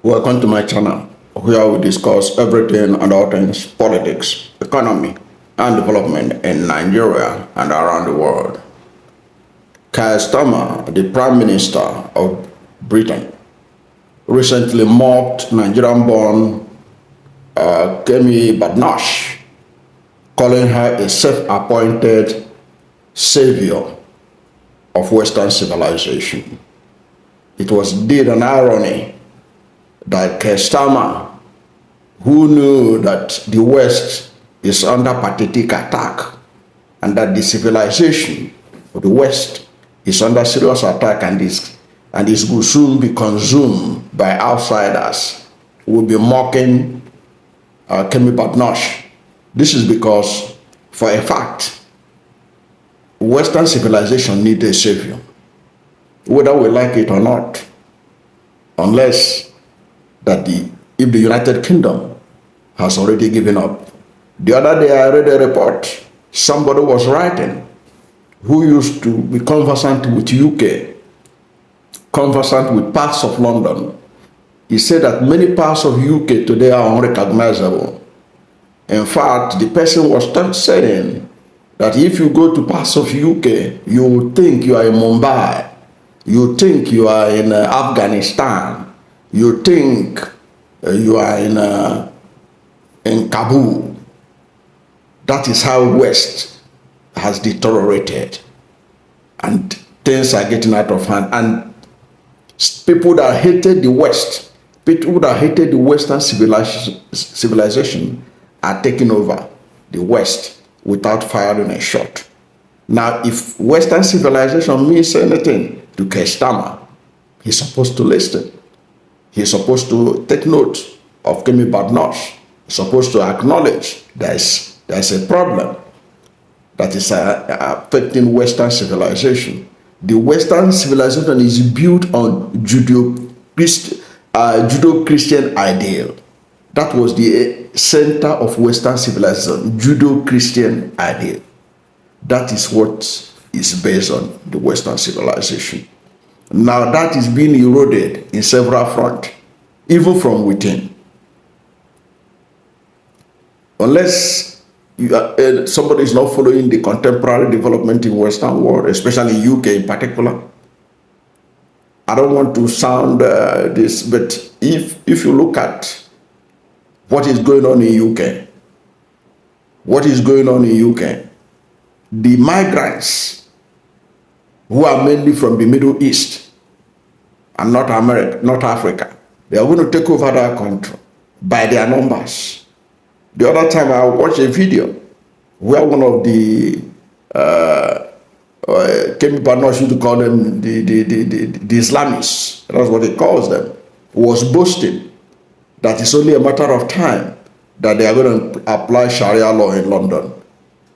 Welcome to my channel, where we discuss everything and all things politics, economy, and development in Nigeria and around the world. Keir Starmer, the Prime Minister of Britain, recently mocked Nigerian-born Kemi Badenoch, calling her a self-appointed savior of Western civilization. It was indeed an irony that Keir Starmer, who knew that the West is under pathetic attack and that the civilization of the West is under serious attack and will soon be consumed by outsiders, will be mocking Kemi Badenoch. This is because, for a fact, Western civilization needs a savior, whether we like it or not, unless if the United Kingdom has already given up. The other day I read a report, somebody was writing, who used to be conversant with UK, conversant with parts of London. He said that many parts of UK today are unrecognizable. In fact, the person was saying that if you go to parts of UK, you will think you are in Mumbai, you think you are in Afghanistan, you think you are in Kabul. That is how West has deteriorated, and things are getting out of hand. And people that hated the West, people that hated the Western civilization are taking over the West without firing a shot. Now, if Western civilization means anything to Keir Starmer, he's supposed to listen. He's supposed to take note of Kemi Badenoch. He's supposed to acknowledge there's a problem that is affecting Western civilization. The Western civilization is built on Judeo-Christian ideal. That was the center of Western civilization, Judeo-Christian ideal. That is what is based on the Western civilization. Now that is being eroded in several fronts, even from within. Unless somebody is not following the contemporary development in Western world, especially UK in particular. I don't want to sound this, but if you look at what is going on in UK, the migrants who are mainly from the Middle East and not Africa, they are going to take over that country by their numbers. The other time I watched a video where one of the Kemi Badenoch used to call them the Islamists, that's what he calls them, was boasting that it's only a matter of time that they are going to apply Sharia law in London.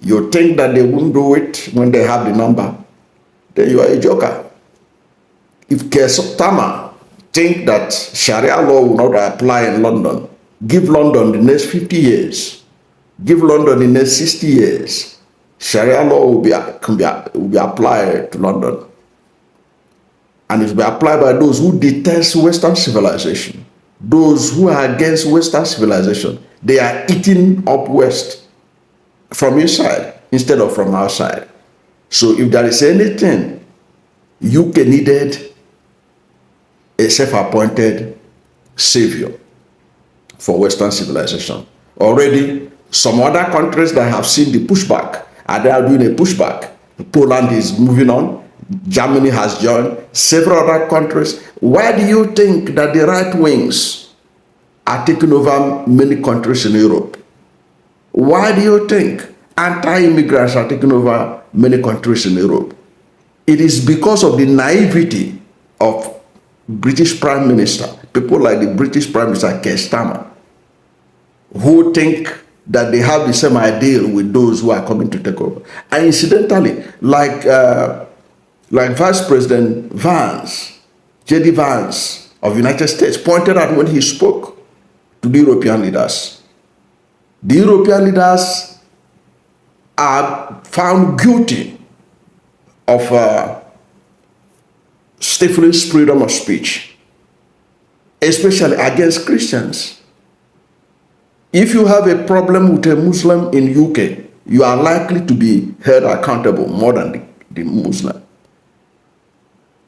You think that they won't do it when they have the number? Then you are a joker. If Keir Starmer think that Sharia law will not apply in London, give London the next 50 years, give London the next 60 years, Sharia law will be applied to London. And it will be applied by those who detest Western civilization, those who are against Western civilization. They are eating up West from inside instead of from outside. So if there is anything, UK needed a self-appointed savior for Western civilization. Already, some other countries that have seen the pushback are there doing a pushback. Poland is moving on. Germany has joined. Several other countries. Why do you think that the right wings are taking over many countries in Europe? Why do you think anti-immigrants are taking over many countries in Europe? It is because of the naivety of British Prime Minister, people like the British Prime Minister Keir Starmer, who think that they have the same ideal with those who are coming to take over. And incidentally, like Vice President Vance, J.D. Vance of United States pointed out when he spoke to the European leaders. The European leaders are found guilty of stifling freedom of speech. especially against Christians. If you have a problem with a Muslim in UK, you are likely to be held accountable more than the Muslim.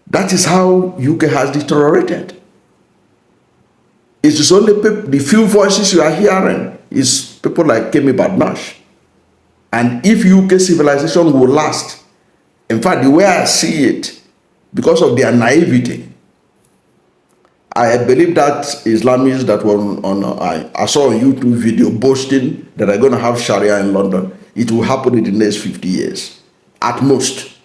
That is how UK has deteriorated. It is only the few voices you are hearing is people like Kemi Badenoch. And if UK civilization will last, in fact, the way I see it, because of their naivety, I believe that Islamists that were I saw a YouTube video boasting that are going to have Sharia in London, it will happen in the next 50 years, at most.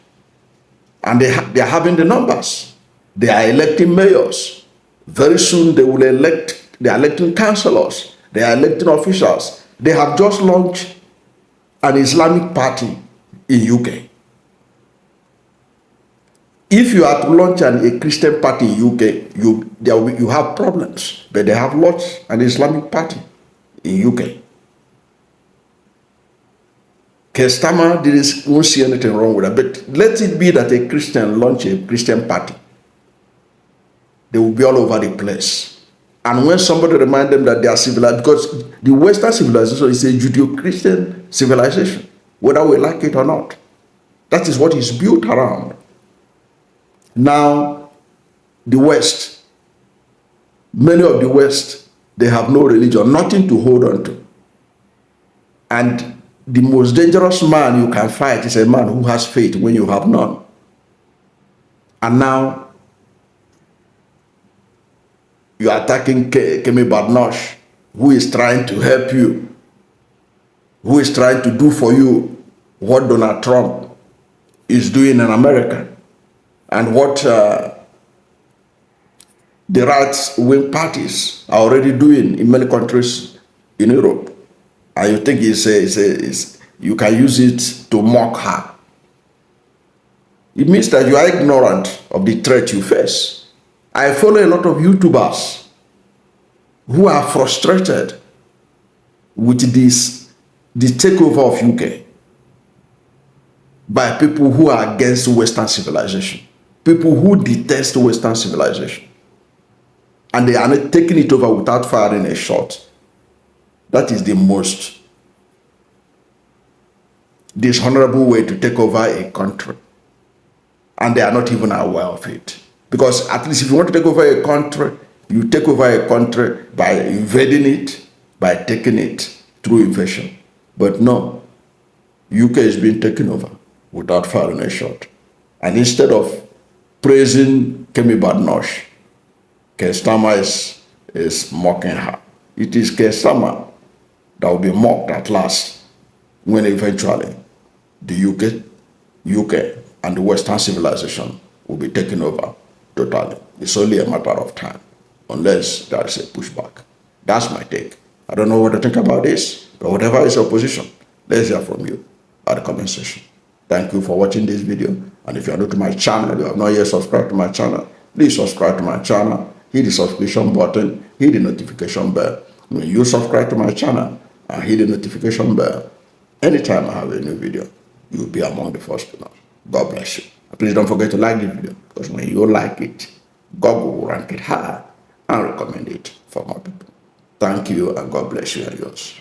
And they are having the numbers. They are electing mayors. Very soon they will they are electing councillors. They are electing officials. They have just launched an Islamic party in UK. If you are to launch a Christian party in UK, you have problems. But they have launched an Islamic party in UK. Keir won't see anything wrong with that. But let it be that a Christian launch a Christian party. They will be all over the place. And when somebody reminds them that they are civilized, because the Western civilization is a Judeo-Christian civilization, whether we like it or not. That is what is built around. Now, the West, many of the West, they have no religion, nothing to hold on to. And the most dangerous man you can fight is a man who has faith when you have none. And now, you are attacking Kemi Badenoch, who is trying to help you, who is trying to do for you what Donald Trump is doing in America, and what the right-wing parties are already doing in many countries in Europe. And you think you can use it to mock her. It means that you are ignorant of the threat you face. I follow a lot of YouTubers who are frustrated with the takeover of UK by people who are against Western civilization, people who detest Western civilization, and they are not taking it over without firing a shot. That is the most dishonorable way to take over a country, and they are not even aware of it. Because at least if you want to take over a country, you take over a country by invading it, by taking it through invasion. But no, UK is being taken over without firing a shot. And instead of praising Kemi Badenoch, Starmer is mocking her. It is Starmer that will be mocked at last when eventually the UK and the Western civilization will be taken over totally. It's only a matter of time, unless there is a pushback. That's my take. I don't know what to think about this, but whatever is your position, let's hear from you at the comment section. Thank you for watching this video. And if you are new to my channel, you have not yet subscribed to my channel, please subscribe to my channel, hit the subscription button, hit the notification bell. When you subscribe to my channel and hit the notification bell, anytime I have a new video, you will be among the first to know. God bless you. Please don't forget to like this video, because when you like it, Google will rank it high and recommend it for more people. Thank you, and God bless you and yours.